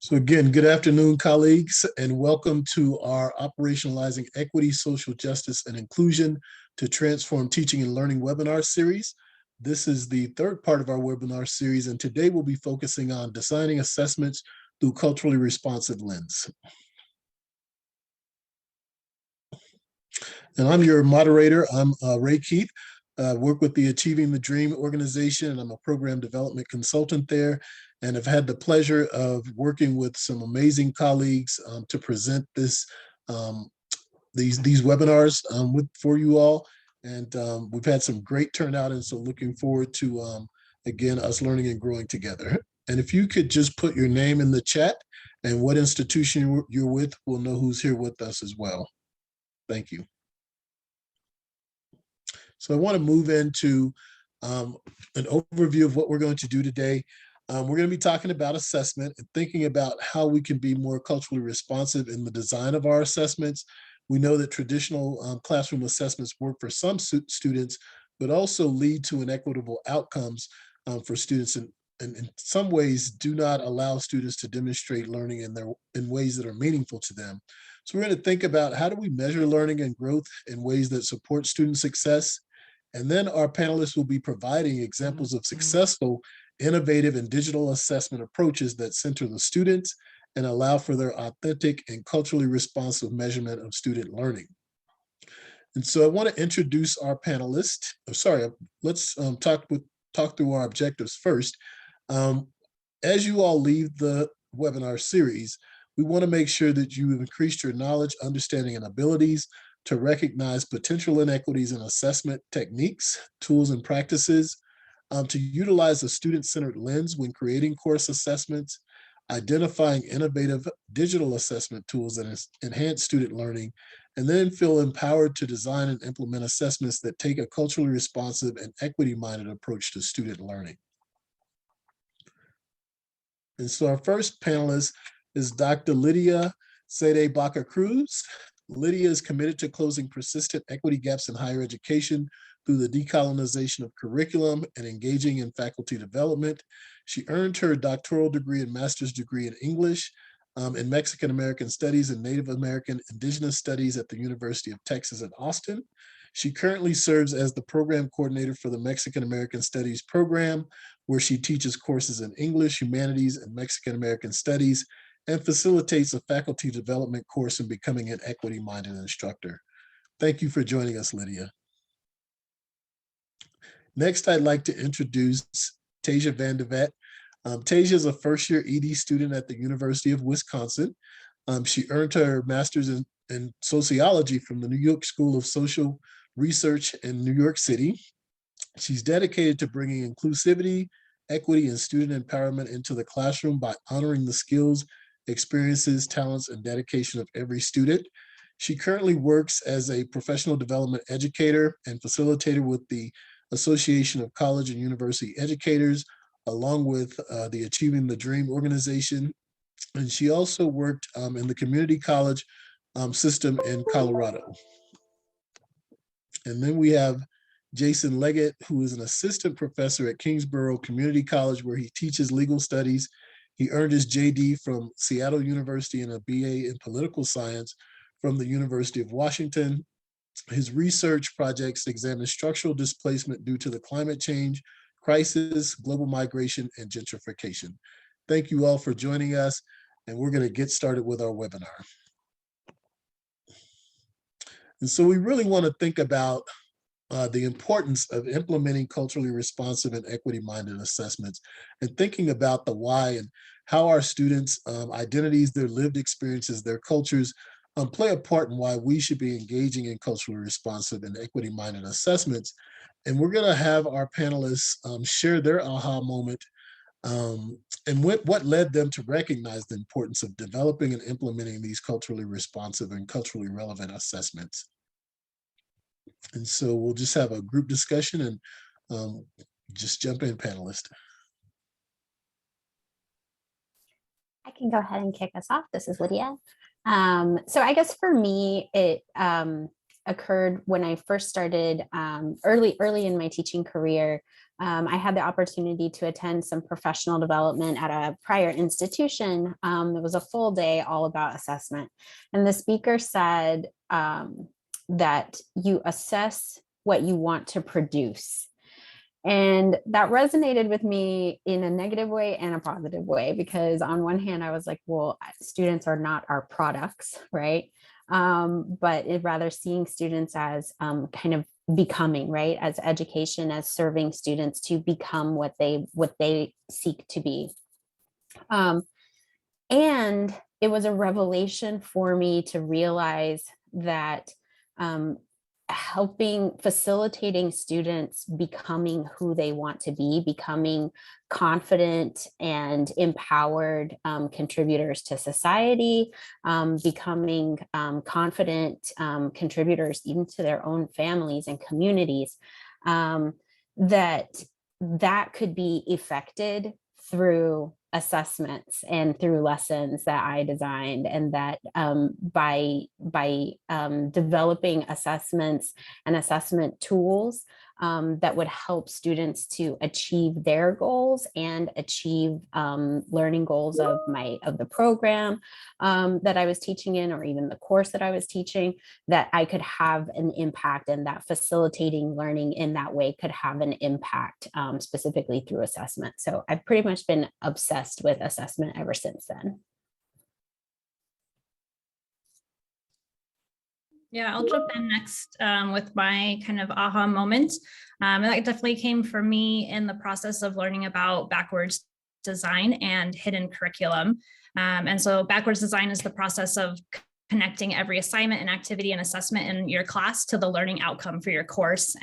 So again, good afternoon, colleagues, and welcome to our Operationalizing Equity, Social Justice, and Inclusion to Transform Teaching and Learning webinar series. This is the third part of our webinar series, and today we'll be focusing on designing assessments through culturally responsive lens. And I'm your moderator. I'm Ray Keith. Work with the Achieving the Dream organization, and I'm a program development consultant there. And I've had the pleasure of working with some amazing colleagues to present these webinars for you all. And we've had some great turnout, and so looking forward to, again, us learning and growing together. And if you could just put your name in the chat and what institution you're with, we'll know who's here with us as well. Thank you. So I want to move into an overview of what we're going to do today. We're going to be talking about assessment and thinking about how we can be more culturally responsive in the design of our assessments. We know that traditional classroom assessments work for some students, but also lead to inequitable outcomes for students, and in some ways do not allow students to demonstrate learning in ways that are meaningful to them. So we're going to think about how do we measure learning and growth in ways that support student success. And then our panelists will be providing examples of successful, innovative, and digital assessment approaches that center the students and allow for their authentic and culturally responsive measurement of student learning. And so I want to introduce our panelists. Let's talk through our objectives first. As you all leave the webinar series, we want to make sure that you have increased your knowledge, understanding, and abilities to recognize potential inequities in assessment techniques, tools, and practices, to utilize a student-centered lens when creating course assessments, identifying innovative digital assessment tools that enhance student learning, and then feel empowered to design and implement assessments that take a culturally responsive and equity-minded approach to student learning. And so our first panelist is Dr. Lydia Cdebaca-Cruz. Lydia is committed to closing persistent equity gaps in higher education through the decolonization of curriculum and engaging in faculty development. She earned her doctoral degree and master's degree in English, in Mexican American Studies and Native American Indigenous Studies at the University of Texas at Austin. She currently serves as the program coordinator for the Mexican American Studies program, where she teaches courses in English, humanities, and Mexican American Studies, and facilitates a faculty development course in becoming an equity-minded instructor. Thank you for joining us, Lydia. Next, I'd like to introduce Tasia Vandervegt. Tasia is a first-year ED student at the University of Wisconsin. She earned her master's in sociology from the New York School of Social Research in New York City. She's dedicated to bringing inclusivity, equity, and student empowerment into the classroom by honoring the skills, experiences, talents, and dedication of every student. She currently works as a professional development educator and facilitator with the Association of College and University Educators, along with the Achieving the Dream organization. And she also worked in the community college system in Colorado. And then we have Jason Leggett, who is an assistant professor at Kingsborough Community College, where he teaches legal studies. He earned his JD from Seattle University and a BA in political science from the University of Washington. His research projects examine structural displacement due to the climate change crisis, global migration, and gentrification. Thank you all for joining us, and we're going to get started with our webinar. And so we really want to think about the importance of implementing culturally responsive and equity-minded assessments, and thinking about the why and how our students' identities, their lived experiences, their cultures play a part in why we should be engaging in culturally responsive and equity-minded assessments. And we're going to have our panelists share their aha moment and what led them to recognize the importance of developing and implementing these culturally responsive and culturally relevant assessments. And so we'll just have a group discussion and just jump in, panelists. I can go ahead and kick us off. This is Lydia. So I guess for me, it occurred when I first started early in my teaching career. I had the opportunity to attend some professional development at a prior institution. It was a full day all about assessment. And the speaker said that you assess what you want to produce. And that resonated with me in a negative way and a positive way, because on one hand, I was like, well, students are not our products, right? But rather seeing students as kind of becoming, right, as education, as serving students to become what they seek to be. And it was a revelation for me to realize that facilitating students becoming who they want to be, becoming confident and empowered contributors to society, becoming confident contributors even to their own families and communities, that could be effected through assessments and through lessons that I designed, and that by developing assessments and assessment tools that would help students to achieve their goals and achieve learning goals of the program that I was teaching in, or even the course that I was teaching, that I could have an impact, and that facilitating learning in that way could have an impact specifically through assessment. So I've pretty much been obsessed with assessment ever since then. Yeah, I'll jump in next with my kind of aha moment. And that definitely came for me in the process of learning about backwards design and hidden curriculum. And so backwards design is the process of connecting every assignment and activity and assessment in your class to the learning outcome for your course.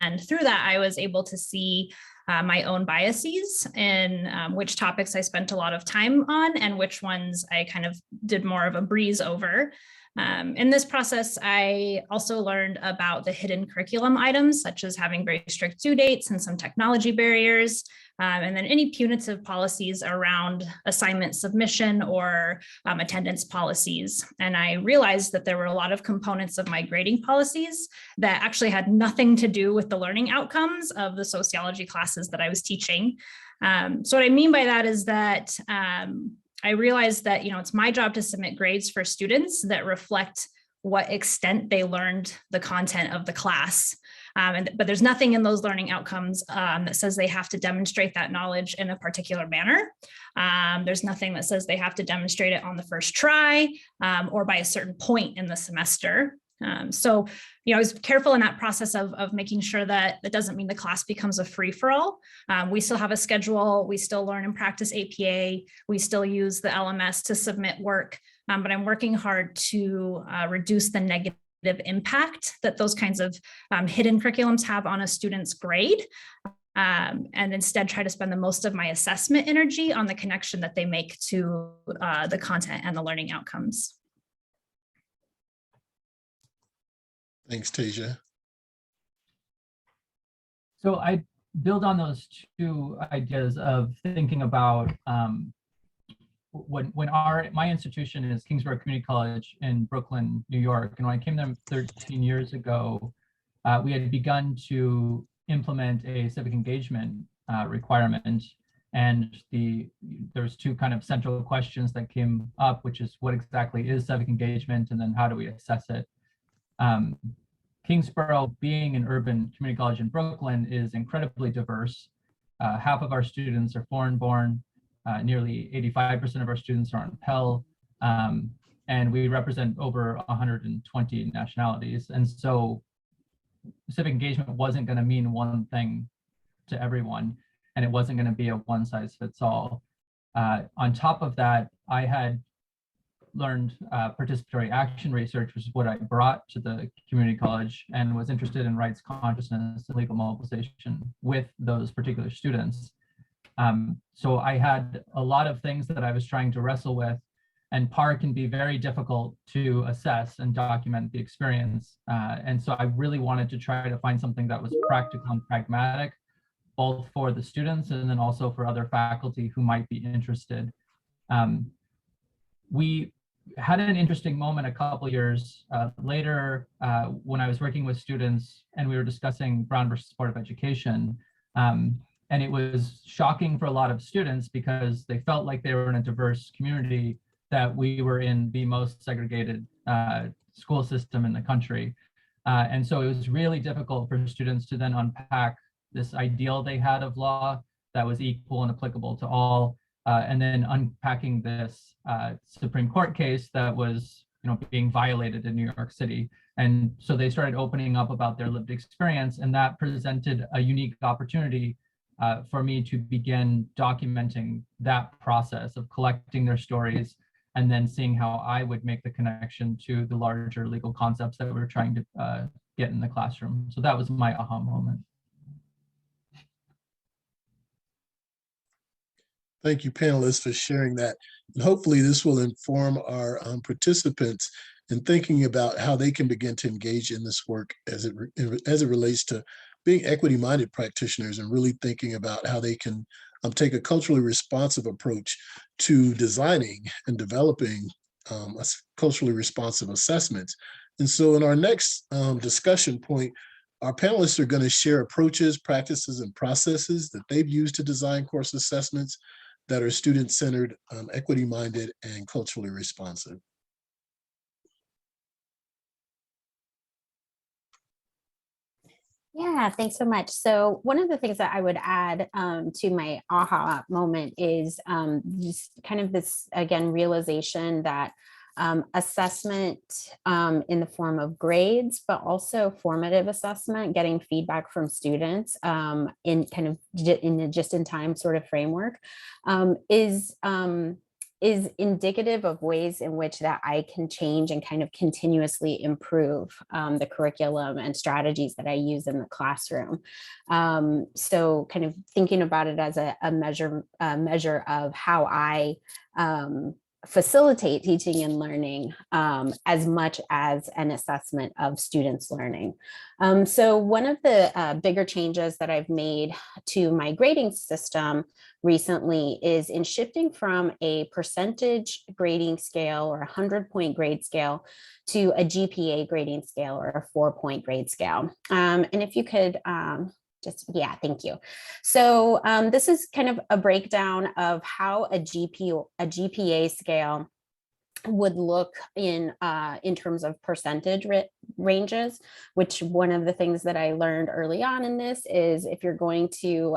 And through that, I was able to see my own biases in which topics I spent a lot of time on and which ones I kind of did more of a breeze over. In this process, I also learned about the hidden curriculum items, such as having very strict due dates and some technology barriers, and then any punitive policies around assignment submission or attendance policies. And I realized that there were a lot of components of my grading policies that actually had nothing to do with the learning outcomes of the sociology classes that I was teaching. So what I mean by that is that I realized that, it's my job to submit grades for students that reflect what extent they learned the content of the class. But there's nothing in those learning outcomes that says they have to demonstrate that knowledge in a particular manner. There's nothing that says they have to demonstrate it on the first try or by a certain point in the semester. So, I was careful in that process of making sure that it doesn't mean the class becomes a free-for-all. We still have a schedule. We still learn and practice APA. We still use the LMS to submit work, but I'm working hard to reduce the negative impact that those kinds of hidden curriculums have on a student's grade, and instead try to spend the most of my assessment energy on the connection that they make to the content and the learning outcomes. Thanks, Tasia. So I build on those two ideas of thinking about when my institution is Kingsborough Community College in Brooklyn, New York. And when I came there 13 years ago, we had begun to implement a civic engagement requirement. And there's two kind of central questions that came up, which is what exactly is civic engagement, and then how do we assess it? Kingsborough, being an urban community college in Brooklyn, is incredibly diverse. Half of our students are foreign-born. Nearly 85% of our students are on Pell, and we represent over 120 nationalities. And so civic engagement wasn't going to mean one thing to everyone, and it wasn't going to be a one-size-fits-all. On top of that, I had learned participatory action research, which is what I brought to the community college, and was interested in rights consciousness and legal mobilization with those particular students. So I had a lot of things that I was trying to wrestle with, and PAR can be very difficult to assess and document the experience. And so I really wanted to try to find something that was practical and pragmatic, both for the students and then also for other faculty who might be interested. We had an interesting moment a couple years later when I was working with students and we were discussing Brown versus Board of Education. And it was shocking for a lot of students because they felt like they were in a diverse community, that we were in the most segregated school system in the country. And so it was really difficult for students to then unpack this ideal they had of law that was equal and applicable to all, and then unpacking this Supreme Court case that was, being violated in New York City. And so they started opening up about their lived experience, and that presented a unique opportunity for me to begin documenting that process of collecting their stories and then seeing how I would make the connection to the larger legal concepts that we were trying to get in the classroom. So that was my aha moment. Thank you, panelists, for sharing that. And hopefully this will inform our participants in thinking about how they can begin to engage in this work as it relates to being equity-minded practitioners, and really thinking about how they can take a culturally responsive approach to designing and developing culturally responsive assessments. And so in our next discussion point, our panelists are going to share approaches, practices, and processes that they've used to design course assessments that are student-centered, equity-minded, and culturally responsive. Yeah, thanks so much. So one of the things that I would add to my aha moment is just kind of this, again, realization that assessment in the form of grades, but also formative assessment, getting feedback from students in kind of in a just-in-time sort of framework is indicative of ways in which that I can change and kind of continuously improve the curriculum and strategies that I use in the classroom. So kind of thinking about it as a measure of how I facilitate teaching and learning as much as an assessment of students' learning. So one of the bigger changes that I've made to my grading system recently is in shifting from a percentage grading scale or a 100-point grade scale to a GPA grading scale or a 4-point grade scale. And if you could yeah, thank you. So this is kind of a breakdown of how a GPA scale would look in terms of percentage ranges, which one of the things that I learned early on in this is if you're going to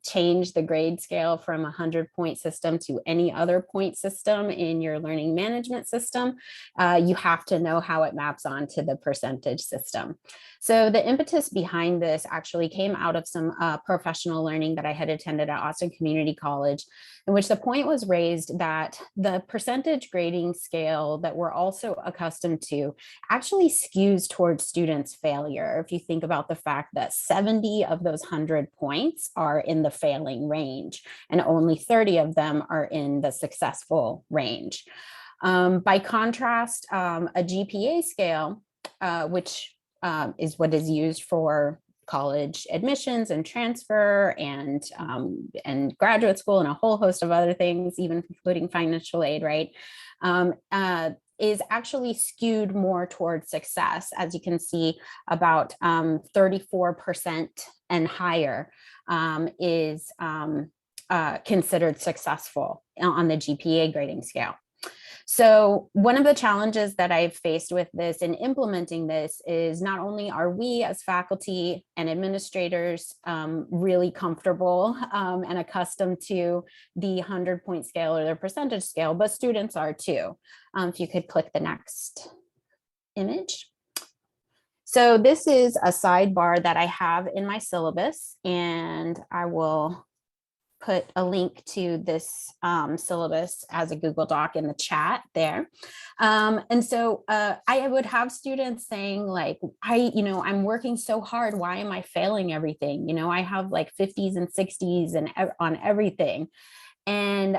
change the grade scale from a 100-point system to any other point system in your learning management system, you have to know how it maps onto the percentage system. So the impetus behind this actually came out of some professional learning that I had attended at Austin Community College, in which the point was raised that the percentage grading scale that we're also accustomed to actually skews towards students' failure. If you think about the fact that 70 of those 100 points are in the failing range and only 30 of them are in the successful range. By contrast, a GPA scale, which is what is used for college admissions and transfer and graduate school and a whole host of other things, even including financial aid, right, is actually skewed more towards success. As you can see, about 34% and higher is considered successful on the GPA grading scale. So one of the challenges that I've faced with this and implementing this is not only are we as faculty and administrators really comfortable and accustomed to the 100-point scale or the percentage scale, but students are too. If you could click the next image. So this is a sidebar that I have in my syllabus, and I will put a link to this syllabus as a Google Doc in the chat there. And so I would have students saying like, I'm working so hard. Why am I failing everything? I have like 50s and 60s and on everything. And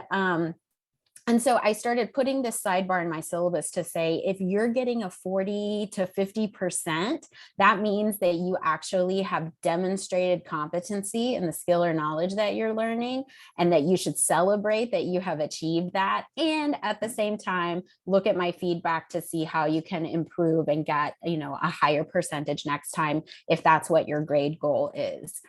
And so I started putting this sidebar in my syllabus to say, if you're getting a 40 to 50%, that means that you actually have demonstrated competency in the skill or knowledge that you're learning, and that you should celebrate that you have achieved that. And at the same time, look at my feedback to see how you can improve and get, a higher percentage next time, if that's what your grade goal is.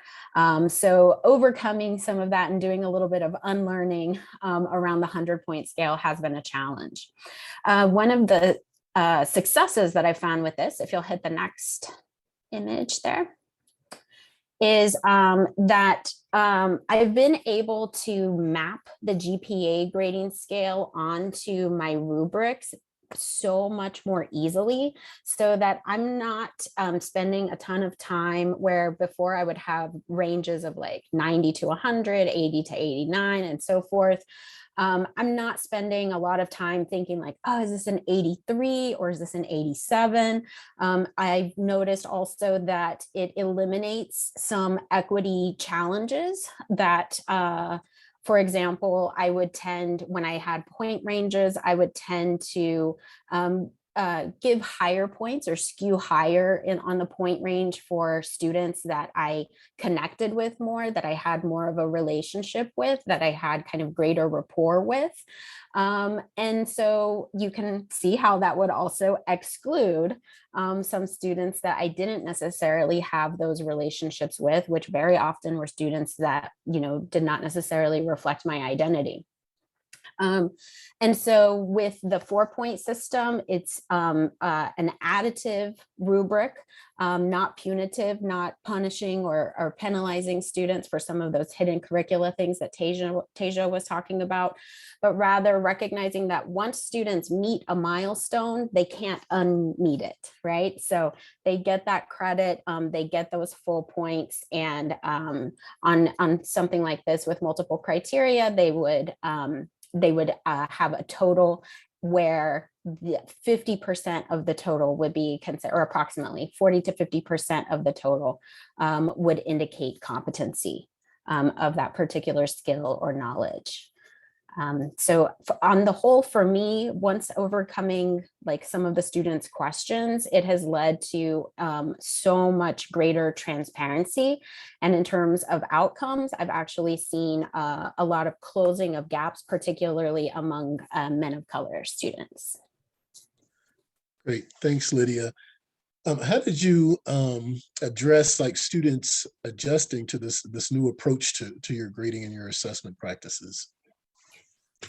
So overcoming some of that and doing a little bit of unlearning around the 100-point scale has been a challenge. One of the successes that I found with this, if you'll hit the next image there, is that I've been able to map the GPA grading scale onto my rubrics so much more easily, so that I'm not spending a ton of time where before I would have ranges of like 90 to 100, 80 to 89, and so forth. I'm not spending a lot of time thinking like, oh, is this an 83 or is this an 87? I've noticed also that it eliminates some equity challenges that, for example, I would tend, when I had point ranges, I would tend to give higher points or skew higher on the point range for students that I connected with more, that I had more of a relationship with, that I had kind of greater rapport with. And so you can see how that would also exclude some students that I didn't necessarily have those relationships with, which very often were students that, did not necessarily reflect my identity. And so with the 4-point system, it's an additive rubric, not punitive, not punishing or penalizing students for some of those hidden curricula things that Tasia was talking about, but rather recognizing that once students meet a milestone, they can't unmeet it, right? So they get that credit, they get those full points, and on something like this with multiple criteria, they would have a total where 50% of the total would be considered, or approximately 40 to 50% of the total would indicate competency of that particular skill or knowledge. So on the whole, for me, once overcoming like some of the students' questions, it has led to so much greater transparency. And in terms of outcomes, I've actually seen a lot of closing of gaps, particularly among men of color students. Great, thanks, Lydia. How did you address like students adjusting to this new approach to your grading and your assessment practices?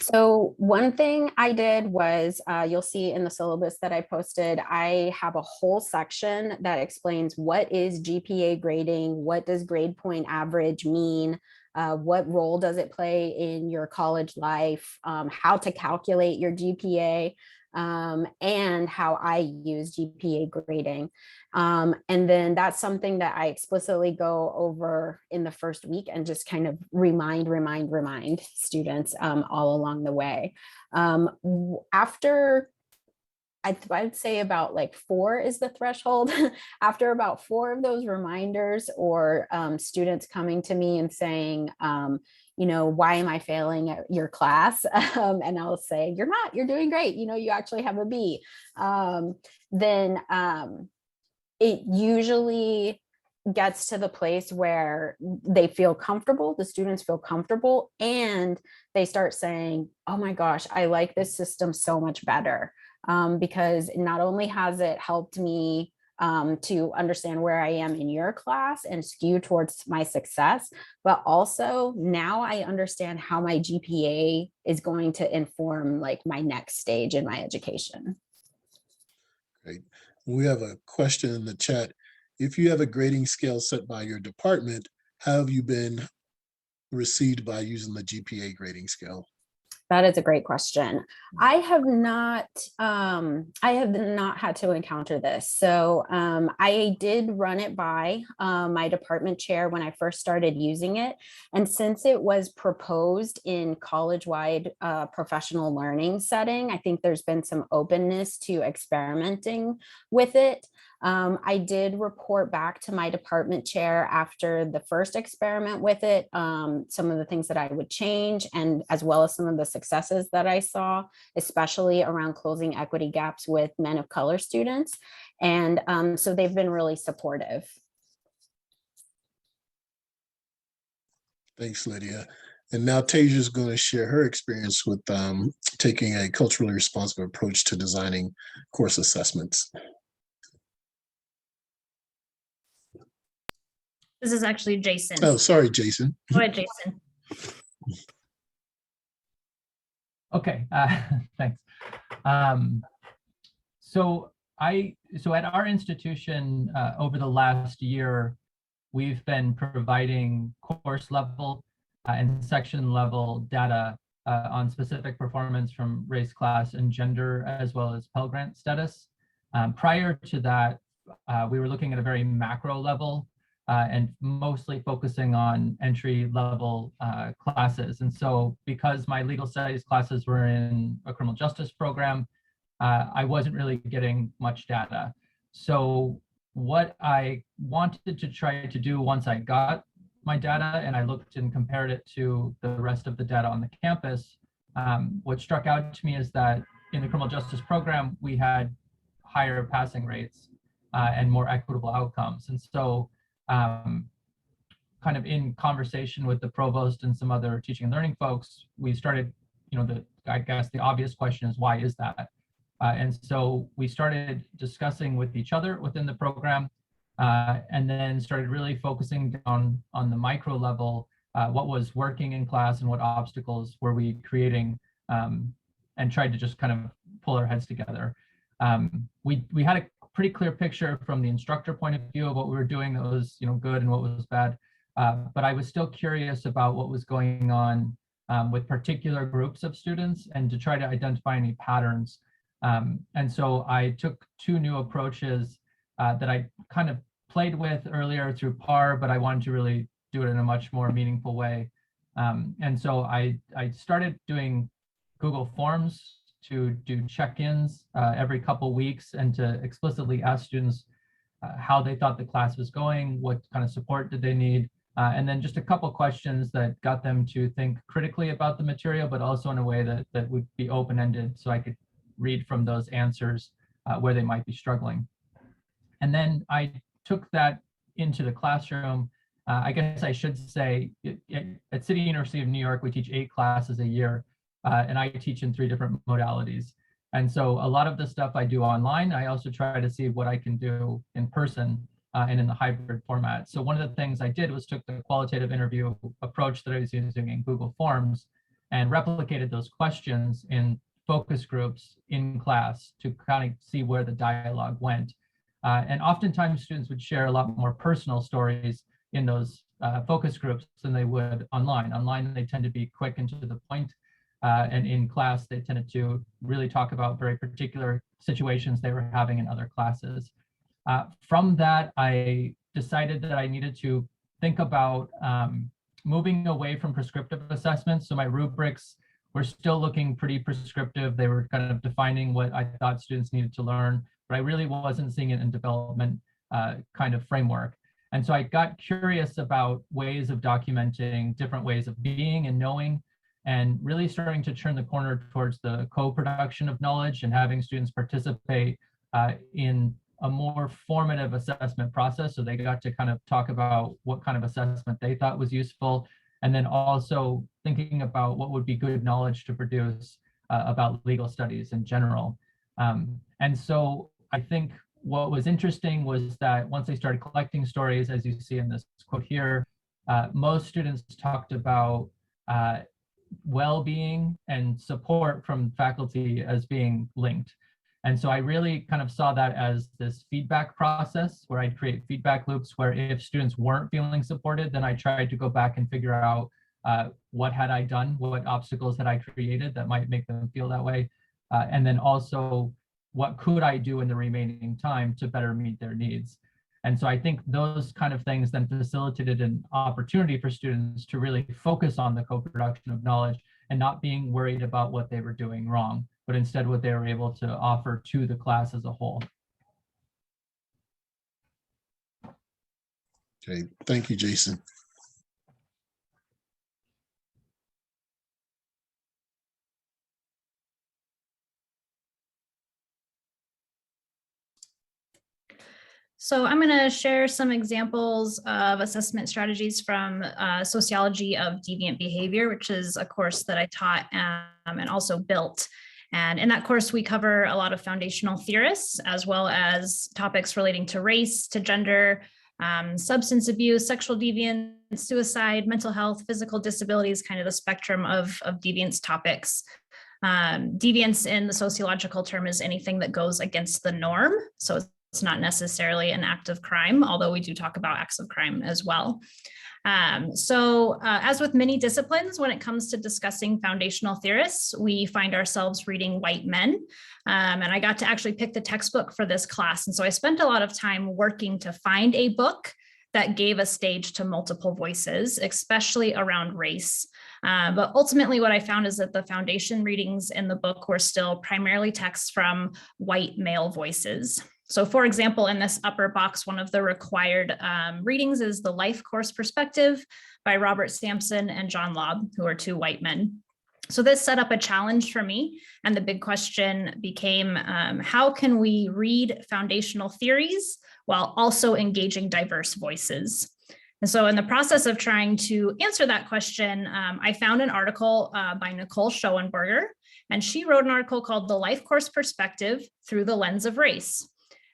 So one thing I did was, you'll see in the syllabus that I posted, I have a whole section that explains what is GPA grading, what does grade point average mean, what role does it play in your college life, how to calculate your GPA, and how I use GPA grading. And then that's something that I explicitly go over in the first week and just kind of remind students all along the way. After I'd say about like 4 is the threshold. After about 4 of those reminders, or students coming to me and saying, why am I failing at your class? And I'll say, you're not, you're doing great. You actually have a B. Then it usually gets to the place where they feel comfortable, the students feel comfortable, and they start saying, oh my gosh, I like this system so much better. Because not only has it helped me to understand where I am in your class and skew towards my success, but also now I understand how my GPA is going to inform like my next stage in my education. Great. We have a question in the chat. If you have a grading scale set by your department, how have you been received by using the GPA grading scale? That is a great question. I have not had to encounter this. So I did run it by my department chair when I first started using it. And since it was proposed in college-wide professional learning setting, I think there's been some openness to experimenting with it. I did report back to my department chair after the first experiment with it, some of the things that I would change, and as well as some of the successes that I saw, especially around closing equity gaps with men of color students. And so they've been really supportive. Thanks, Lydia. And now Tasia is going to share her experience with taking a culturally responsive approach to designing course assessments. This is actually Jason. Oh, sorry, Jason. Go ahead, Jason. Okay, thanks. So at our institution over the last year, we've been providing course level and section level data on specific performance from race, class, and gender, as well as Pell Grant status. Prior to that, we were looking at a very macro level and mostly focusing on entry level classes. And so because my legal studies classes were in a criminal justice program, I wasn't really getting much data. So what I wanted to try to do once I got my data and I looked and compared it to the rest of the data on the campus, what struck out to me is that in the criminal justice program, we had higher passing rates and more equitable outcomes. And so kind of in conversation with the provost and some other teaching and learning folks, we started, I guess the obvious question is, why is that? And so we started discussing with each other within the program, and then started really focusing on the micro level, what was working in class and what obstacles were we creating, and tried to just kind of pull our heads together. We had a pretty clear picture from the instructor point of view of what we were doing that was good and what was bad, but I was still curious about what was going on with particular groups of students and to try to identify any patterns. And so I took two new approaches that I kind of played with earlier through PAR, but I wanted to really do it in a much more meaningful way. And so I started doing Google Forms to do check-ins every couple weeks and to explicitly ask students how they thought the class was going, what kind of support did they need, and then just a couple questions that got them to think critically about the material, but also in a way that would be open-ended so I could read from those answers where they might be struggling. And then I took that into the classroom. I guess I should say at City University of New York, we teach 8 classes a year, and I teach in 3 different modalities. And so a lot of the stuff I do online, I also try to see what I can do in person and in the hybrid format. So one of the things I did was took the qualitative interview approach that I was using in Google Forms and replicated those questions in focus groups in class to kind of see where the dialogue went. And oftentimes students would share a lot more personal stories in those focus groups than they would online. Online, they tend to be quick and to the point. And in class, they tended to really talk about very particular situations they were having in other classes. From that, I decided that I needed to think about moving away from prescriptive assessments. So my rubrics were still looking pretty prescriptive. They were kind of defining what I thought students needed to learn, but I really wasn't seeing it in development kind of framework. And so I got curious about ways of documenting different ways of being and knowing, and really starting to turn the corner towards the co-production of knowledge and having students participate in a more formative assessment process. So they got to kind of talk about what kind of assessment they thought was useful, and then also thinking about what would be good knowledge to produce about legal studies in general. And so I think what was interesting was that once they started collecting stories, as you see in this quote here, most students talked about well-being and support from faculty as being linked. And so I really kind of saw that as this feedback process where I'd create feedback loops where if students weren't feeling supported, then I tried to go back and figure out what had I done, what obstacles had I created that might make them feel that way. And then also, what could I do in the remaining time to better meet their needs? And so I think those kind of things then facilitated an opportunity for students to really focus on the co-production of knowledge and not being worried about what they were doing wrong, but instead what they were able to offer to the class as a whole. Okay, thank you, Jason. So I'm going to share some examples of assessment strategies from Sociology of Deviant Behavior, which is a course that I taught and also built. And in that course, we cover a lot of foundational theorists, as well as topics relating to race, to gender, substance abuse, sexual deviance, suicide, mental health, physical disabilities, kind of the spectrum of deviance topics. Deviance in the sociological term is anything that goes against the norm. So it's not necessarily an act of crime, although we do talk about acts of crime as well. As with many disciplines, when it comes to discussing foundational theorists, we find ourselves reading white men. And I got to actually pick the textbook for this class. And so I spent a lot of time working to find a book that gave a stage to multiple voices, especially around race. But ultimately what I found is that the foundation readings in the book were still primarily texts from white male voices. So for example, in this upper box, one of the required readings is The Life Course Perspective by Robert Sampson and John Lobb, who are two white men. So this set up a challenge for me. And the big question became, how can we read foundational theories while also engaging diverse voices? And so in the process of trying to answer that question, I found an article by Nicole Schoenberger, and she wrote an article called The Life Course Perspective Through the Lens of Race.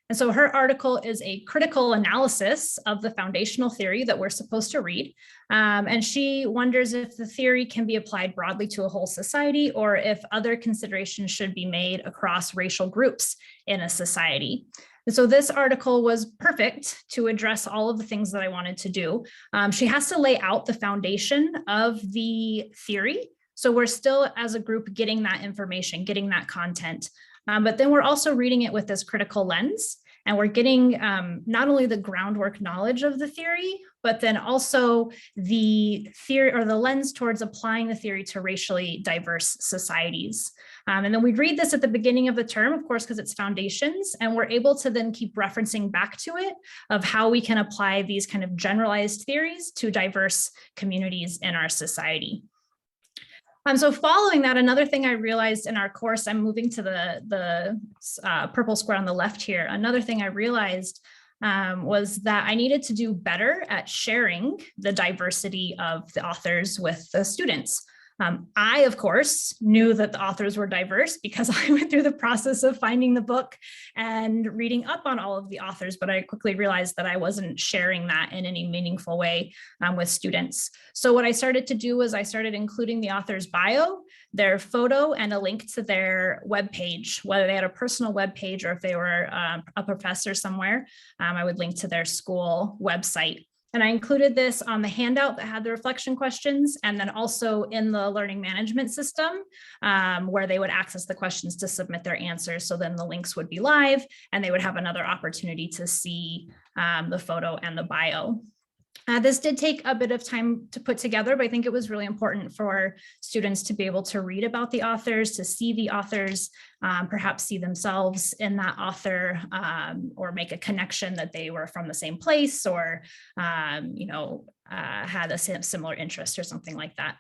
And so her article is a critical analysis of the foundational theory that we're supposed to read. And she wonders if the theory can be applied broadly to a whole society, or if other considerations should be made across racial groups in a society. And so this article was perfect to address all of the things that I wanted to do. She has to lay out the foundation of the theory. So we're still, as a group, getting that information, getting that content. But then we're also reading it with this critical lens, and we're getting not only the groundwork knowledge of the theory, but then also the theory or the lens towards applying the theory to racially diverse societies. And then we read this at the beginning of the term, of course, because it's foundations, and we're able to then keep referencing back to it of how we can apply these kind of generalized theories to diverse communities in our society. So following that, another thing I realized in our course, I'm moving to the purple square on the left here. Another thing I realized was that I needed to do better at sharing the diversity of the authors with the students. I, of course, knew that the authors were diverse because I went through the process of finding the book and reading up on all of the authors, but I quickly realized that I wasn't sharing that in any meaningful way with students. So what I started to do was I started including the author's bio, their photo, and a link to their webpage, whether they had a personal webpage or if they were a professor somewhere. I would link to their school website. And I included this on the handout that had the reflection questions, and then also in the learning management system where they would access the questions to submit their answers. So then the links would be live and they would have another opportunity to see the photo and the bio. This did take a bit of time to put together, but I think it was really important for students to be able to read about the authors, to see the authors, perhaps see themselves in that author, or make a connection that they were from the same place or, had a similar interest or something like that.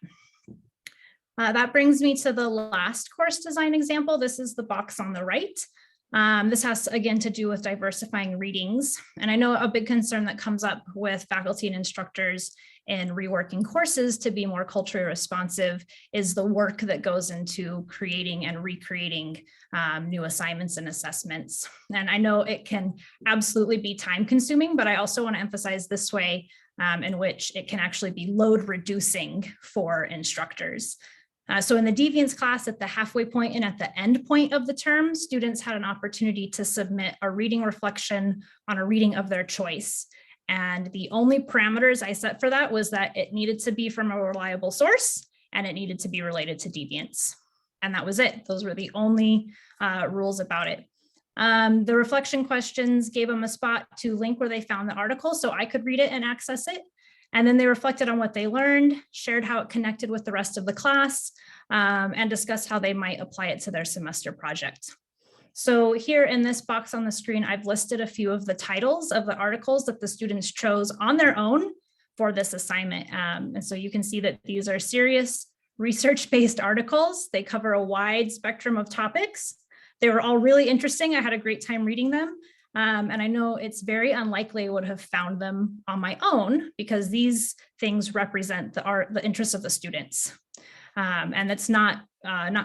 That brings me to the last course design example. This is the box on the right. This has, again, to do with diversifying readings. And I know a big concern that comes up with faculty and instructors in reworking courses to be more culturally responsive is the work that goes into creating and recreating new assignments and assessments. And I know it can absolutely be time consuming, but I also want to emphasize this way in which it can actually be load reducing for instructors. So in the deviance class, at the halfway point and at the end point of the term, students had an opportunity to submit a reading reflection on a reading of their choice. And the only parameters I set for that was that it needed to be from a reliable source and it needed to be related to deviance. And that was it. Those were the only rules about it. The reflection questions gave them a spot to link where they found the article so I could read it and access it. And then they reflected on what they learned, shared how it connected with the rest of the class, and discussed how they might apply it to their semester project. So here in this box on the screen, I've listed a few of the titles of the articles that the students chose on their own for this assignment. And so you can see that these are serious research-based articles. They cover a wide spectrum of topics. They were all really interesting. I had a great time reading them. And I know it's very unlikely I would have found them on my own because these things represent the interests of the students. And that's not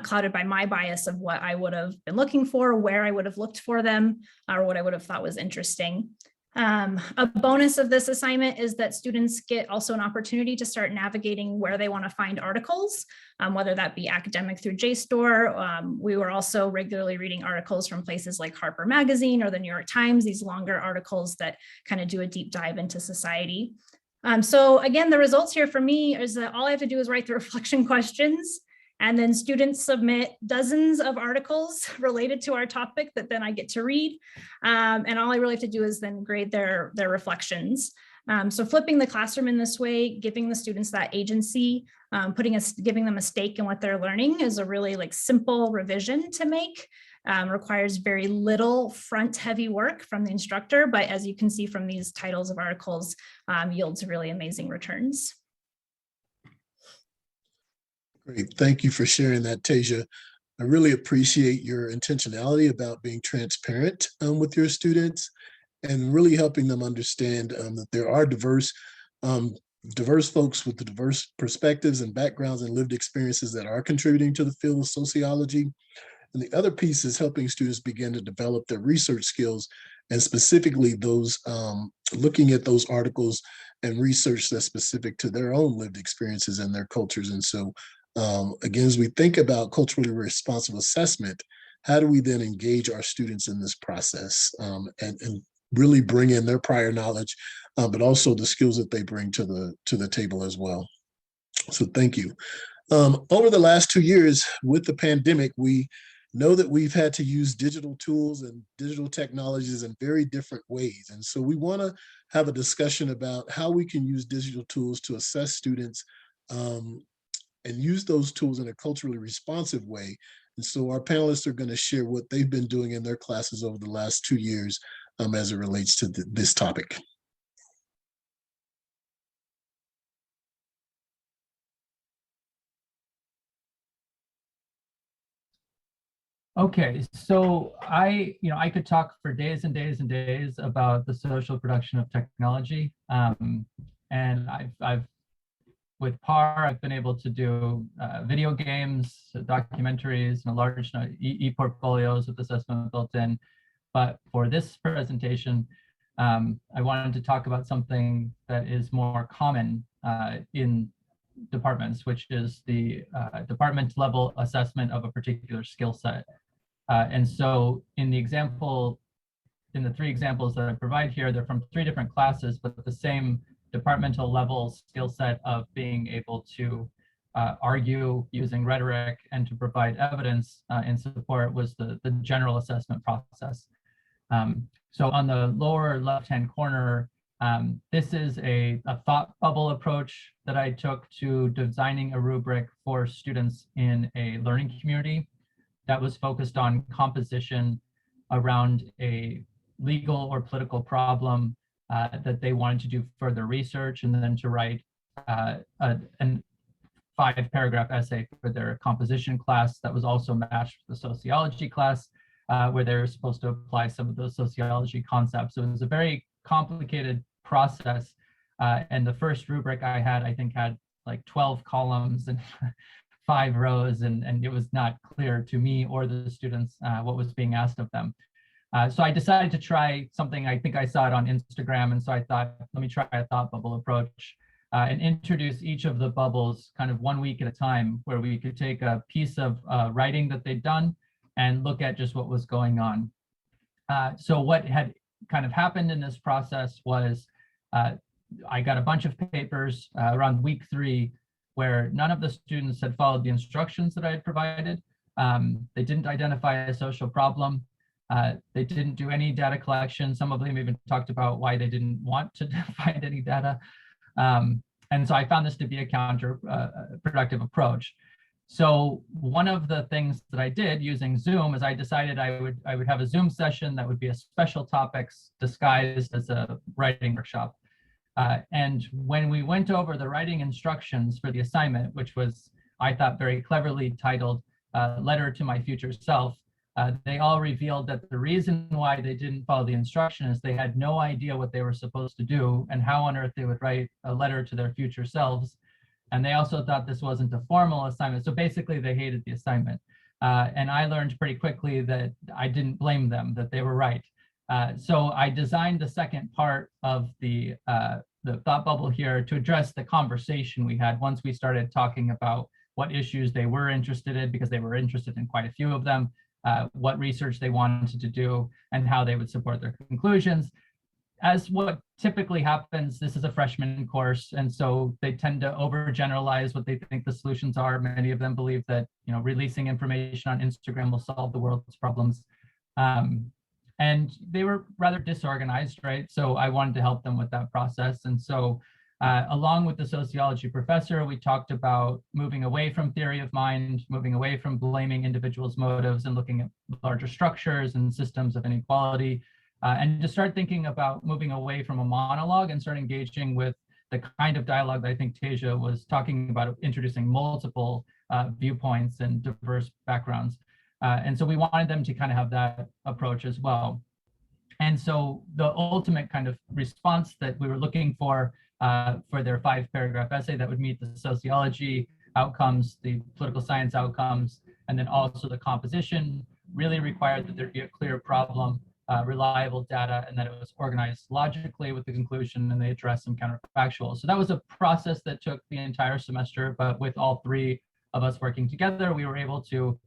clouded by my bias of what I would have been looking for, where I would have looked for them, or what I would have thought was interesting. A bonus of this assignment is that students get also an opportunity to start navigating where they want to find articles, whether that be academic through JSTOR. We were also regularly reading articles from places like Harper Magazine or the New York Times, these longer articles that kind of do a deep dive into society. So again, the results here for me is that all I have to do is write the reflection questions, and then students submit dozens of articles related to our topic that then I get to read. And all I really have to do is then grade their reflections. So flipping the classroom in this way, giving the students that agency, giving them a stake in what they're learning is a really simple revision to make. Requires very little front heavy work from the instructor, but as you can see from these titles of articles, yields really amazing returns. Great, thank you for sharing that, Tasia. I really appreciate your intentionality about being transparent with your students and really helping them understand that there are diverse folks with the diverse perspectives and backgrounds and lived experiences that are contributing to the field of sociology. And the other piece is helping students begin to develop their research skills, and specifically those looking at those articles and research that's specific to their own lived experiences and their cultures. And so again, as we think about culturally responsive assessment, how do we then engage our students in this process and really bring in their prior knowledge, but also the skills that they bring to the table as well. So thank you. Over the last 2 years with the pandemic, we know that we've had to use digital tools and digital technologies in very different ways. And so we want to have a discussion about how we can use digital tools to assess students and use those tools in a culturally responsive way. And so our panelists are going to share what they've been doing in their classes over the last 2 years as it relates to this topic. Okay, so I could talk for days and days and days about the social production of technology, and I've with PAR, I've been able to do video games, documentaries, and a large e-portfolios with assessment built in. But for this presentation, I wanted to talk about something that is more common in departments, which is the department level assessment of a particular skill set. And so in the 3 examples that I provide here, they're from 3 different classes, but the same departmental level skill set of being able to argue using rhetoric and to provide evidence in support was the general assessment process. So on the lower left-hand corner, this is a thought bubble approach that I took to designing a rubric for students in a learning community that was focused on composition around a legal or political problem that they wanted to do further research and then to write a 5-paragraph essay for their composition class that was also matched with the sociology class where they were supposed to apply some of those sociology concepts. So it was a very complicated process. And the first rubric I think had like 12 columns and 5 rows, and it was not clear to me or the students what was being asked of them. So I decided to try something. I think I saw it on Instagram, and so I thought, let me try a thought bubble approach and introduce each of the bubbles kind of 1 week at a time, where we could take a piece of writing that they'd done and look at just what was going on. So what had kind of happened in this process was I got a bunch of papers around week 3 where none of the students had followed the instructions that I had provided. They didn't identify a social problem. They didn't do any data collection. Some of them even talked about why they didn't want to find any data. And so I found this to be a counterproductive approach. So one of the things that I did using Zoom is I decided I would have a Zoom session that would be a special topics disguised as a writing workshop. And when we went over the writing instructions for the assignment, which was, I thought, very cleverly titled Letter to My Future Self, they all revealed that the reason why they didn't follow the instruction is they had no idea what they were supposed to do and how on earth they would write a letter to their future selves. And they also thought this wasn't a formal assignment. So basically they hated the assignment. And I learned pretty quickly that I didn't blame them, that they were right. So I designed the second part of the thought bubble here to address the conversation we had once we started talking about what issues they were interested in, because they were interested in quite a few of them, what research they wanted to do, and how they would support their conclusions. As what typically happens, this is a freshman course, and so they tend to overgeneralize what they think the solutions are. Many of them believe that, you know, releasing information on Instagram will solve the world's problems. And they were rather disorganized, right? So I wanted to help them with that process. And so along with the sociology professor, we talked about moving away from theory of mind, moving away from blaming individuals' motives and looking at larger structures and systems of inequality. And to start thinking about moving away from a monologue and start engaging with the kind of dialogue that I think Tasia was talking about, introducing multiple viewpoints and diverse backgrounds. And so we wanted them to kind of have that approach as well. And so the ultimate kind of response that we were looking for their 5-paragraph essay that would meet the sociology outcomes, the political science outcomes, and then also the composition really required that there be a clear problem, reliable data, and that it was organized logically with the conclusion, and they addressed some counterfactuals. So that was a process that took the entire semester, but with all 3 of us working together, we were able to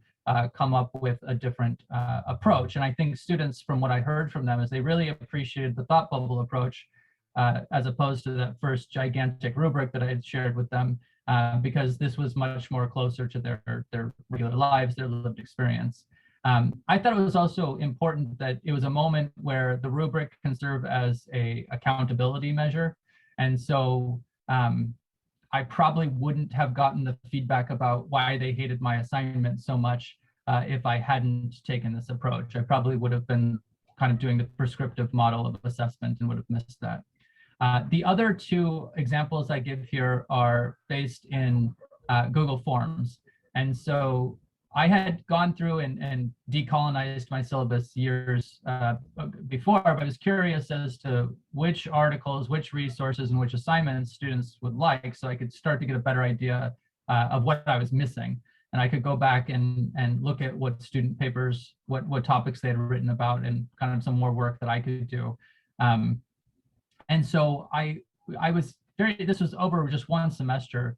come up with a different approach. And I think students, from what I heard from them, is they really appreciated the thought bubble approach as opposed to that first gigantic rubric that I had shared with them, because this was much more closer to their regular lives, their lived experience. I thought it was also important that it was a moment where the rubric can serve as a accountability measure. And so I probably wouldn't have gotten the feedback about why they hated my assignment so much if I hadn't taken this approach. I probably would have been kind of doing the prescriptive model of assessment and would have missed that. The other 2 examples I give here are based in Google Forms. And so I had gone through and decolonized my syllabus years before, but I was curious as to which articles, which resources, and which assignments students would like, so I could start to get a better idea of what I was missing. And I could go back and look at what student papers, what topics they had written about, and kind of some more work that I could do. And so I was this was over just one semester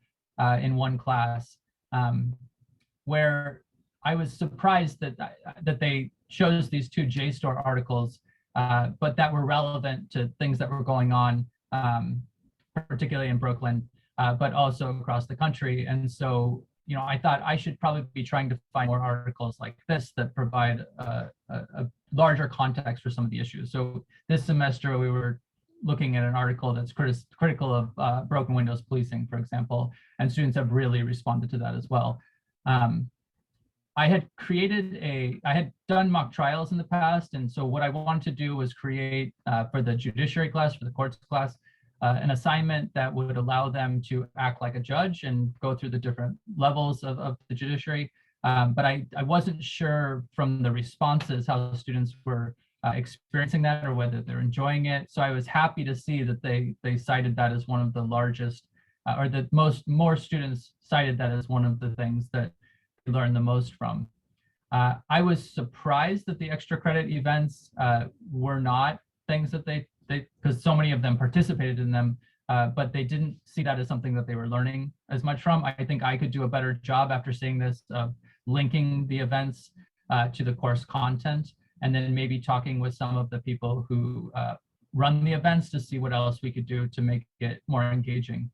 in one class, where I was surprised that they chose these 2 JSTOR articles, but that were relevant to things that were going on, particularly in Brooklyn, but also across the country. And so, you know, I thought I should probably be trying to find more articles like this that provide a larger context for some of the issues. So this semester we were looking at an article that's critical of broken windows policing, for example, and students have really responded to that as well. I had done mock trials in the past, and so what I wanted to do was create for the judiciary class, for the courts class, an assignment that would allow them to act like a judge and go through the different levels of the judiciary. But I wasn't sure from the responses how the students were experiencing that or whether they're enjoying it. So I was happy to see that they cited that as one of the largest, or that more students cited that as one of the things that they learned the most from. I was surprised that the extra credit events were not things that they because so many of them participated in them, but they didn't see that as something that they were learning as much from. I think I could do a better job after seeing this of linking the events to the course content, and then maybe talking with some of the people who run the events to see what else we could do to make it more engaging.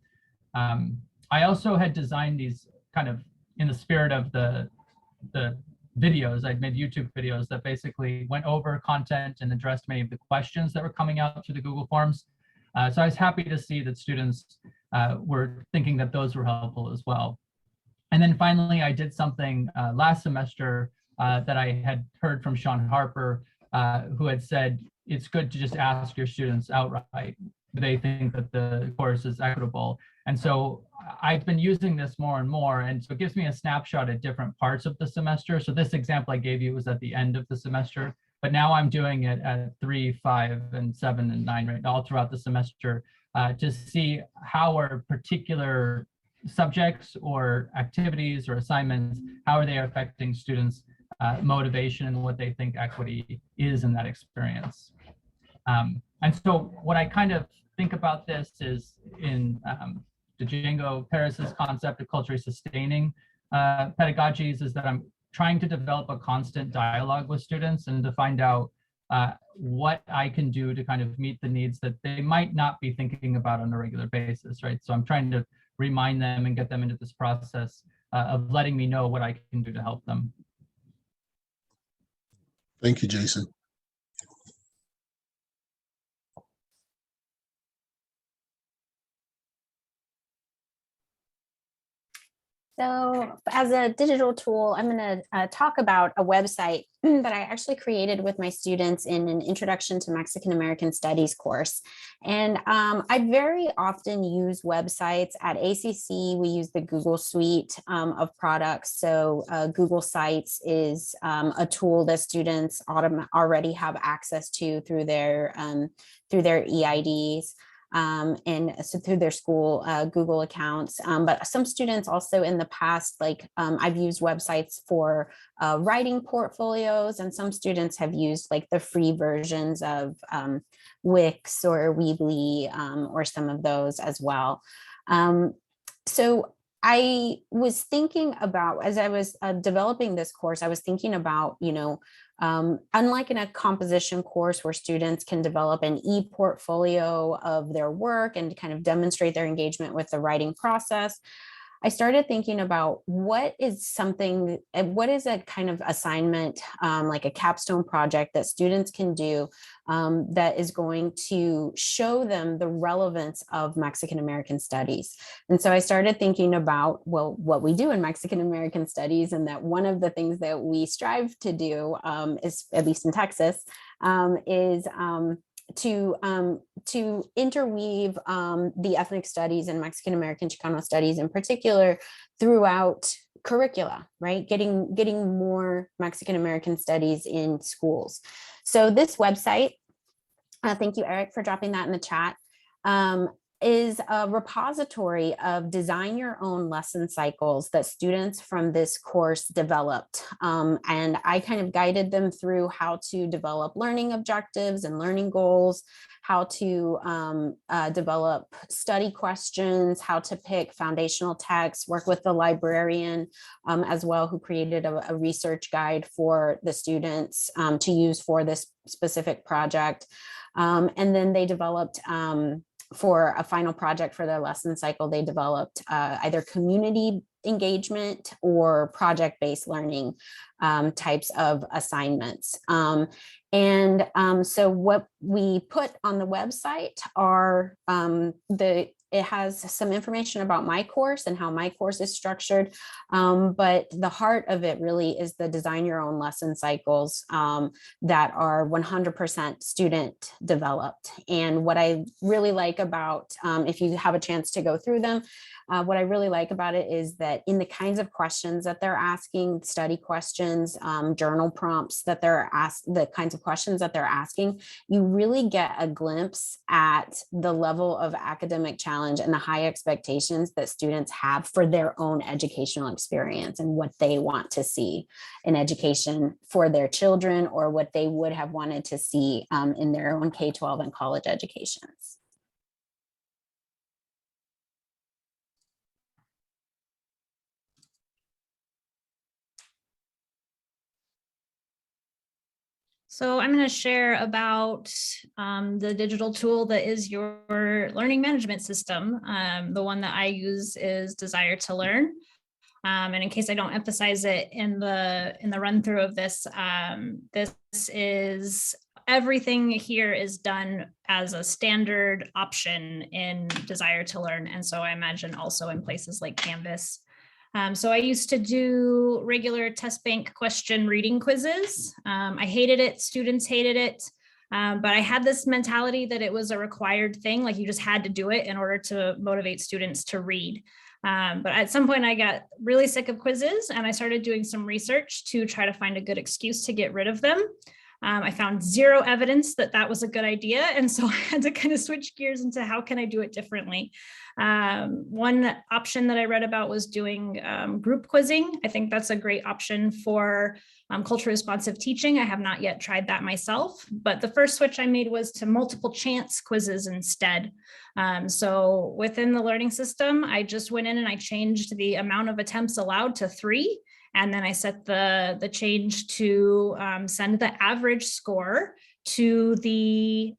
I also had designed these kind of in the spirit of the videos. I'd made YouTube videos that basically went over content and addressed many of the questions that were coming out through the Google Forms. So I was happy to see that students were thinking that those were helpful as well. And And then finally, I did something last semester that I had heard from Sean Harper, who had said, it's good to just ask your students outright, do they think that the course is equitable? And so I've been using this more and more, and so it gives me a snapshot at different parts of the semester. So this example I gave you was at the end of the semester, but now I'm doing it at 3, 5, and 7, and 9, right, all throughout the semester, to see how are particular subjects or activities or assignments, how are they affecting students' motivation and what they think equity is in that experience. And so what I kind of think about this is in Django Paris's concept of culturally sustaining pedagogies, is that I'm trying to develop a constant dialogue with students and to find out what I can do to kind of meet the needs that they might not be thinking about on a regular basis, right? So I'm trying to remind them and get them into this process of letting me know what I can do to help them. Thank you, Jason. So as a digital tool, I'm going to talk about a website that I actually created with my students in an Introduction to Mexican American Studies course. And I very often use websites. At ACC, we use the Google suite of products. So Google Sites is a tool that students already have access to through their EIDs. And so through their school Google accounts. But some students also in the past, like I've used websites for writing portfolios, and some students have used like the free versions of Wix or Weebly or some of those as well. So I was thinking about, as I was developing this course, I was thinking about, unlike in a composition course where students can develop an e-portfolio of their work and kind of demonstrate their engagement with the writing process, I started thinking about what is a kind of assignment, like a capstone project that students can do that is going to show them the relevance of Mexican American studies. And so I started thinking about, well, what we do in Mexican American studies, and that one of the things that we strive to do is, at least in Texas, is to interweave the ethnic studies and Mexican American Chicano studies in particular throughout curricula, right? Getting more Mexican American studies in schools. So this website, thank you, Eric, for dropping that in the chat, is a repository of design your own lesson cycles that students from this course developed. And I kind of guided them through how to develop learning objectives and learning goals, how to develop study questions, how to pick foundational texts, work with the librarian as well, who created a research guide for the students to use for this specific project. And then they developed for a final project for their lesson cycle, they developed either community engagement or project-based learning types of assignments. So what we put on the website are it has some information about my course and how my course is structured. But the heart of it really is the design your own lesson cycles that are 100% student developed. And what I really like about, if you have a chance to go through them, what I really like about it is that in the kinds of questions that they're asking, study questions, journal prompts that they're asked, the kinds of questions that they're asking, you really get a glimpse at the level of academic challenge and the high expectations that students have for their own educational experience and what they want to see in education for their children, or what they would have wanted to see in their own K-12 and college educations. So I'm going to share about the digital tool that is your learning management system. The one that I use is Desire to Learn. And in case I don't emphasize it in the run through of this, this is everything here is done as a standard option in Desire to Learn. And so I imagine also in places like Canvas. So I used to do regular test bank question reading quizzes. I hated it, students hated it, but I had this mentality that it was a required thing, like you just had to do it in order to motivate students to read. But at some point I got really sick of quizzes and I started doing some research to try to find a good excuse to get rid of them. I found zero evidence that that was a good idea. And so I had to kind of switch gears into how can I do it differently. One option that I read about was doing group quizzing. I think that's a great option for culturally responsive teaching. I have not yet tried that myself, but the first switch I made was to multiple chance quizzes instead. So within the learning system, I just went in and I changed the amount of attempts allowed to 3. And then I set the change to send the average score to the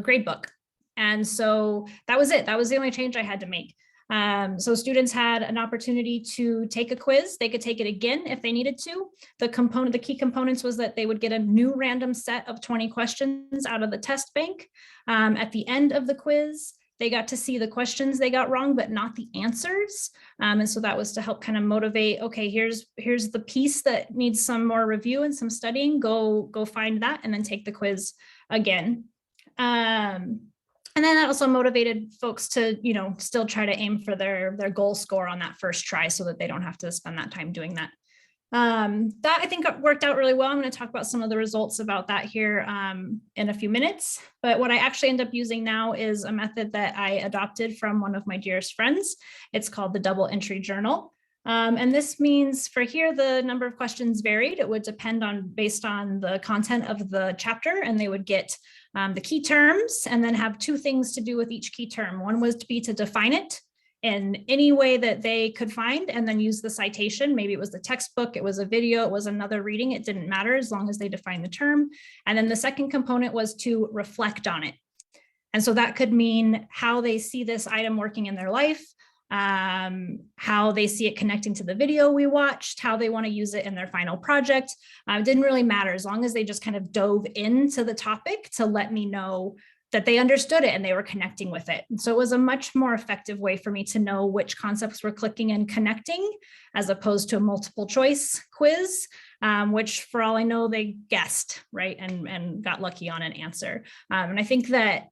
grade book. And so that was it. That was the only change I had to make. So students had an opportunity to take a quiz. They could take it again if they needed to. The key components was that they would get a new random set of 20 questions out of the test bank. At the end of the quiz, they got to see the questions they got wrong, but not the answers. And so that was to help kind of motivate, okay, here's the piece that needs some more review and some studying, go find that and then take the quiz again. And then that also motivated folks to, still try to aim for their goal score on that first try so that they don't have to spend that time doing that. That I think worked out really well. I'm going to talk about some of the results about that here in a few minutes. But what I actually end up using now is a method that I adopted from one of my dearest friends. It's called the double entry journal. And this means for here, the number of questions varied. It would depend based on the content of the chapter, and they would get the key terms and then have 2 things to do with each key term. One was to define it in any way that they could find and then use the citation. Maybe it was the textbook, it was a video, it was another reading, it didn't matter as long as they defined the term. And then the second component was to reflect on it. And so that could mean how they see this item working in their life, how they see it connecting to the video we watched, how they want to use it in their final project. It didn't really matter as long as they just kind of dove into the topic to let me know that they understood it and they were connecting with it. And so it was a much more effective way for me to know which concepts were clicking and connecting, as opposed to a multiple choice quiz, which for all I know, they guessed, right? And got lucky on an answer. And I think that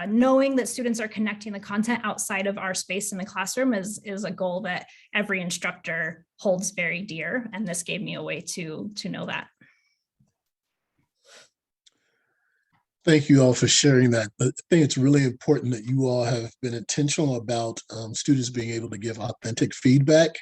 knowing that students are connecting the content outside of our space in the classroom is a goal that every instructor holds very dear. And this gave me a way to know that. Thank you all for sharing that. I think it's really important that you all have been intentional about students being able to give authentic feedback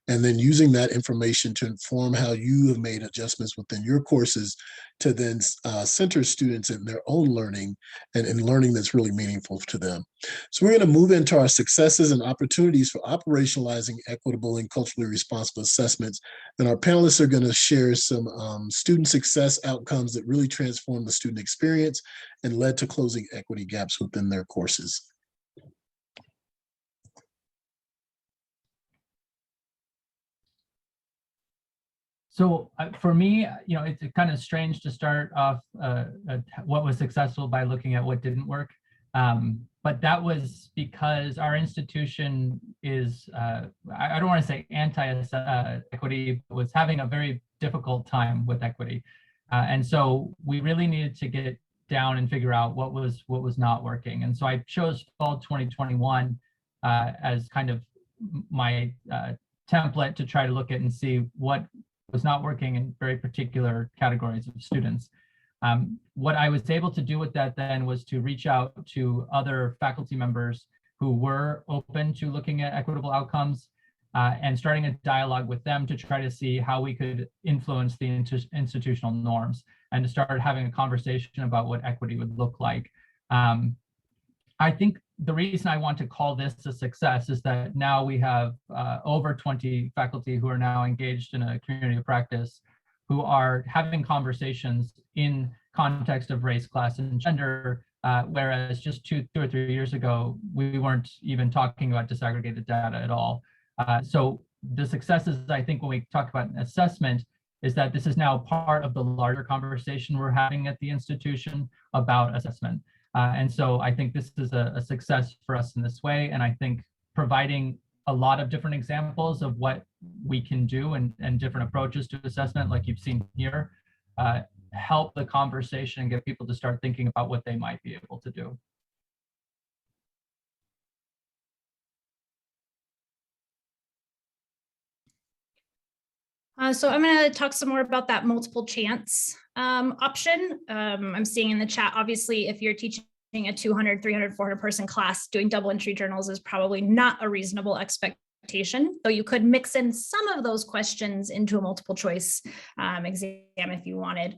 and then using that information to inform how you have made adjustments within your courses to then center students in their own learning and learning that's really meaningful to them. So we're going to move into our successes and opportunities for operationalizing equitable and culturally responsible assessments. And our panelists are going to share some student success outcomes that really transformed the student experience and led to closing equity gaps within their courses. So for me, it's kind of strange to start off what was successful by looking at what didn't work. But that was because our institution is, I don't want to say anti-equity, but was having a very difficult time with equity. And so we really needed to get down and figure out what was not working. And so I chose fall 2021 as kind of my template to try to look at and see what was not working in very particular categories of students. What I was able to do with that then was to reach out to other faculty members who were open to looking at equitable outcomes and starting a dialogue with them to try to see how we could influence the institutional norms and to start having a conversation about what equity would look like. I think the reason I want to call this a success is that now we have over 20 faculty who are now engaged in a community of practice who are having conversations in context of race, class, and gender, whereas just 2 or 3 years ago, we weren't even talking about disaggregated data at all. So the successes, I think, when we talk about assessment, is that this is now part of the larger conversation we're having at the institution about assessment. And so I think this is a success for us in this way. And I think providing a lot of different examples of what we can do and different approaches to assessment, like you've seen here, help the conversation and get people to start thinking about what they might be able to do. So I'm going to talk some more about that multiple chance option. I'm seeing in the chat, obviously, if you're teaching a 200, 300, 400 person class, doing double entry journals is probably not a reasonable expectation, though you could mix in some of those questions into a multiple choice exam if you wanted.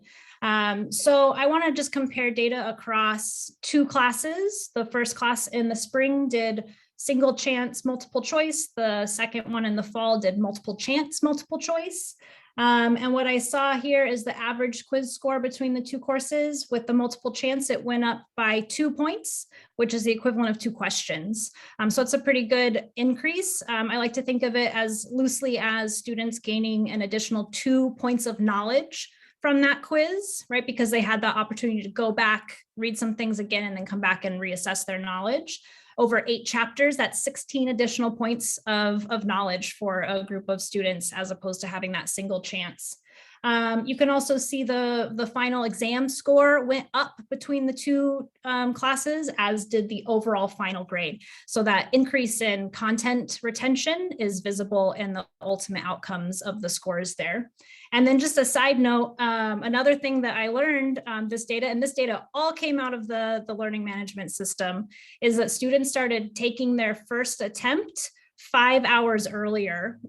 So I want to just compare data across two classes. The first class in the spring did single chance multiple choice. The second one in the fall did multiple chance multiple choice. And what I saw here is the average quiz score between the two courses. With the multiple chance, it went up by 2 points, which is the equivalent of 2 questions. So it's a pretty good increase. I like to think of it as loosely as students gaining an additional 2 points of knowledge from that quiz, right? Because they had the opportunity to go back, read some things again, and then come back and reassess their knowledge. Over 8 chapters, that's 16 additional points of knowledge for a group of students, as opposed to having that single chance. You can also see the final exam score went up between the two classes, as did the overall final grade. So that increase in content retention is visible in the ultimate outcomes of the scores there. And then just a side note, another thing that I learned, this data all came out of the learning management system, is that students started taking their first attempt 5 hours earlier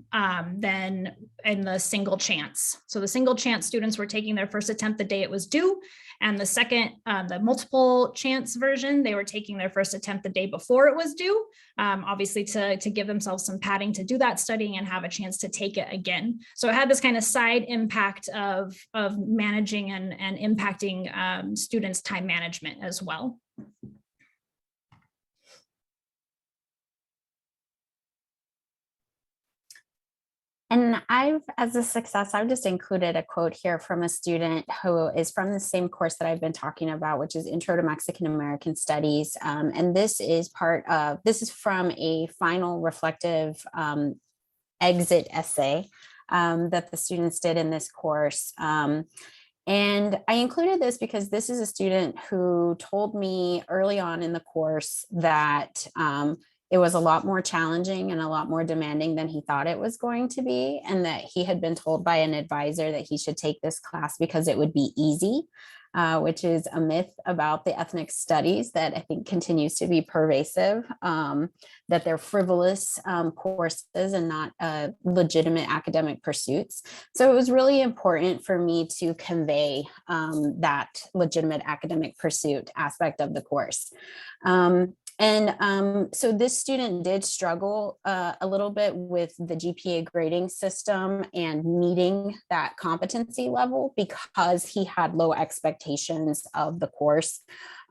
than in the single chance. So the single chance students were taking their first attempt the day it was due. And the second, the multiple chance version, they were taking their first attempt the day before it was due, obviously to give themselves some padding to do that studying and have a chance to take it again. So it had this kind of side impact of managing and impacting students' time management as well. And as a success, I've just included a quote here from a student who is from the same course that I've been talking about, which is Intro to Mexican American Studies. And this is from a final reflective exit essay that the students did in this course. And I included this because this is a student who told me early on in the course that it was a lot more challenging and a lot more demanding than he thought it was going to be, and that he had been told by an advisor that he should take this class because it would be easy, which is a myth about the ethnic studies that I think continues to be pervasive, that they're frivolous courses and not legitimate academic pursuits. So it was really important for me to convey that legitimate academic pursuit aspect of the course. So this student did struggle a little bit with the GPA grading system and meeting that competency level because he had low expectations of the course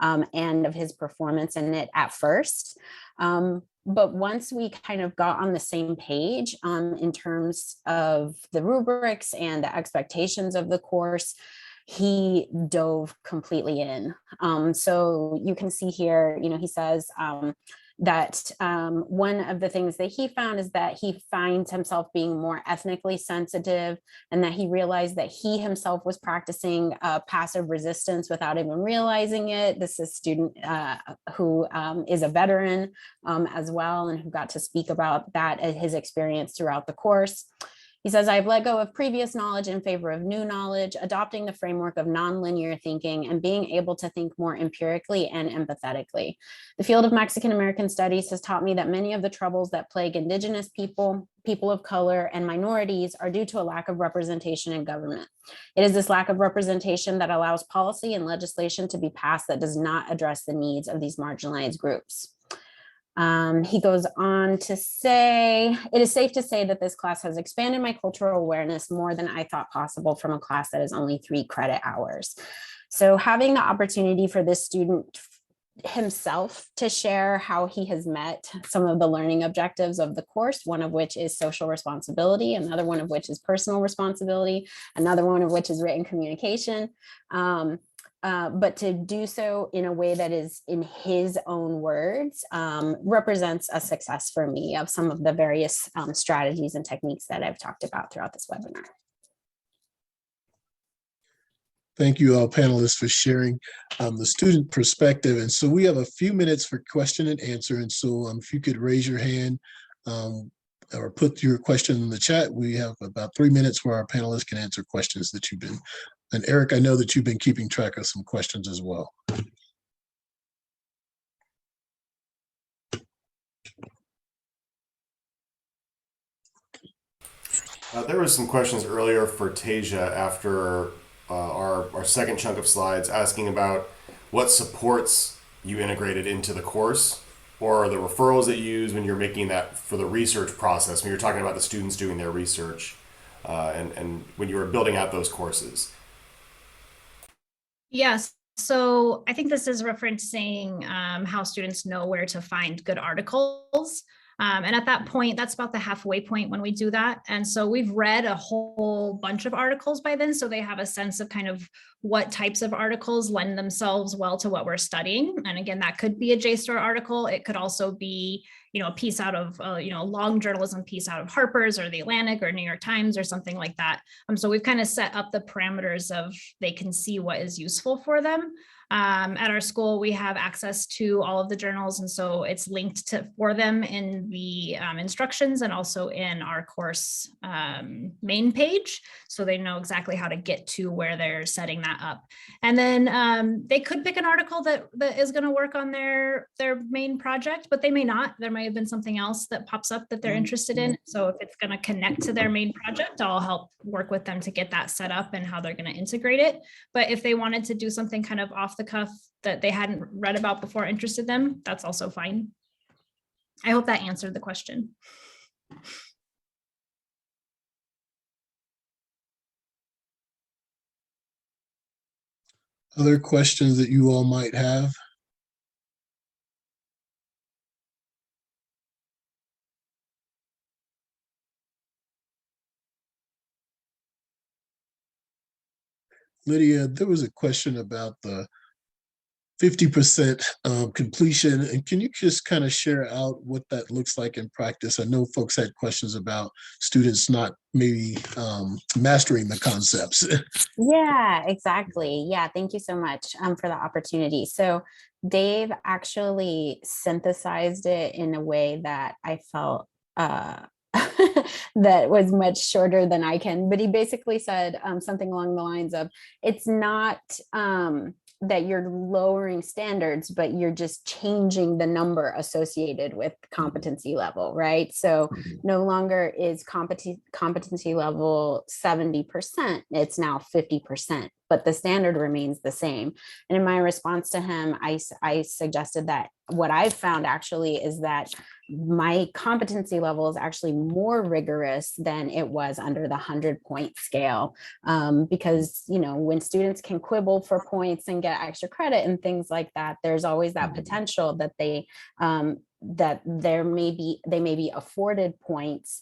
and of his performance in it at first. But once we kind of got on the same page in terms of the rubrics and the expectations of the course, he dove completely in. So you can see here, he says that one of the things that he found is that he finds himself being more ethnically sensitive, and that he realized that he himself was practicing passive resistance without even realizing it. This is a student who is a veteran as well, and who got to speak about that as his experience throughout the course. He says, I've let go of previous knowledge in favor of new knowledge, adopting the framework of nonlinear thinking and being able to think more empirically and empathetically. The field of Mexican American studies has taught me that many of the troubles that plague Indigenous people, people of color, and minorities are due to a lack of representation in government. It is this lack of representation that allows policy and legislation to be passed that does not address the needs of these marginalized groups. He goes on to say, it is safe to say that this class has expanded my cultural awareness more than I thought possible from a class that is only 3 credit hours. So having the opportunity for this student himself to share how he has met some of the learning objectives of the course, one of which is social responsibility, another one of which is personal responsibility, another one of which is written communication. but to do so in a way that is in his own words represents a success for me of some of the various strategies and techniques that I've talked about throughout this webinar. Thank you all panelists for sharing the student perspective. And so we have a few minutes for question and answer. And so if you could raise your hand or put your question in the chat, we have about 3 minutes where our panelists can answer questions that you've been. And Eric, I know that you've been keeping track of some questions as well. There were some questions earlier for Tasia after our second chunk of slides asking about what supports you integrated into the course or the referrals that you use when you're making that for the research process, when you're talking about the students doing their research and when you were building out those courses. Yes. So I think this is referencing how students know where to find good articles. And at that point, that's about the halfway point when we do that. And so we've read a whole bunch of articles by then. So they have a sense of kind of what types of articles lend themselves well to what we're studying. And again, that could be a JSTOR article. It could also be, a piece out of, a long journalism piece out of Harper's or the Atlantic or New York Times or something like that. So we've kind of set up the parameters of they can see what is useful for them. At our school, we have access to all of the journals, and so it's linked for them in the instructions and also in our course main page, so they know exactly how to get to where they're setting that up. And then they could pick an article that is going to work on their main project, but they may not. There might have been something else that pops up that they're interested in. So if it's going to connect to their main project, I'll help work with them to get that set up and how they're going to integrate it. But if they wanted to do something kind of off the cuff that they hadn't read about before interested them, that's also fine. I hope that answered the question. Other questions that you all might have? Lydia, there was a question about the 50% completion. And can you just kind of share out what that looks like in practice? I know folks had questions about students not maybe mastering the concepts. Yeah, exactly. Yeah, thank you so much for the opportunity. So Dave actually synthesized it in a way that I felt that was much shorter than I can, but he basically said something along the lines of, it's not that you're lowering standards, but you're just changing the number associated with competency level, right? So no longer is competency level 70%, it's now 50%, but the standard remains the same. And in my response to him, I suggested that what I've found actually is that my competency level is actually more rigorous than it was under the 100-point scale, because when students can quibble for points and get extra credit and things like that, there's always that potential that they may be afforded points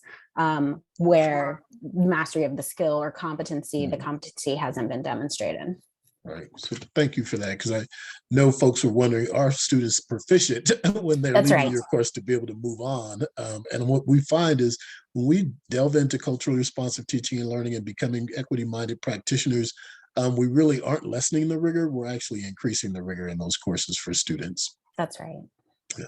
where mastery of the skill or competency, the competency hasn't been demonstrated. Right. So thank you for that, because I know folks are wondering, are students proficient when they're That's leaving right. your course to be able to move on? And what we find is when we delve into culturally responsive teaching and learning and becoming equity-minded practitioners, we really aren't lessening the rigor. We're actually increasing the rigor in those courses for students. That's right. Yeah.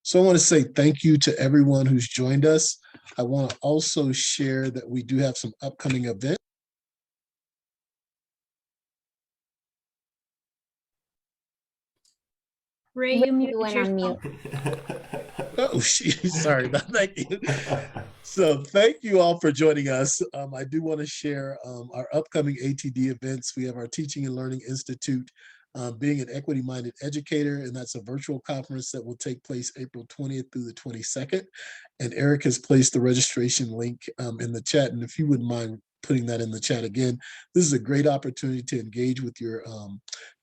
So I want to say thank you to everyone who's joined us. I want to also share that we do have some upcoming events. Ray, you muted yourself. Oh, sorry about that. Thank you. So thank you all for joining us. I do want to share our upcoming ATD events. We have our Teaching and Learning Institute, being an equity-minded educator, and that's a virtual conference that will take place April 20th through the 22nd. And Eric has placed the registration link in the chat. And if you wouldn't mind putting that in the chat again, this is a great opportunity to engage with your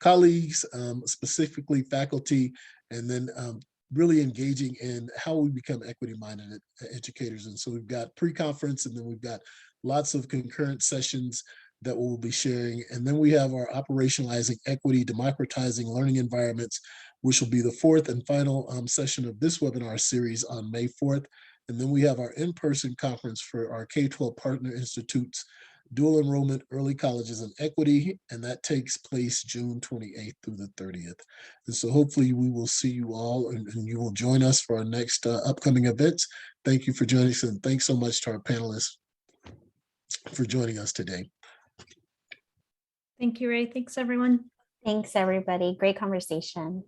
colleagues, specifically faculty, and then really engaging in how we become equity-minded educators. And so we've got pre-conference, and then we've got lots of concurrent sessions that we'll be sharing. And then we have our Operationalizing Equity, Democratizing Learning Environments, which will be the fourth and final session of this webinar series on May 4th. And then we have our in-person conference for our K-12 partner institutes, dual enrollment, early colleges, and equity. And that takes place June 28th through the 30th. And so hopefully we will see you all and you will join us for our next upcoming events. Thank you for joining us, and thanks so much to our panelists for joining us today. Thank you, Ray. Thanks, everyone. Thanks, everybody. Great conversation.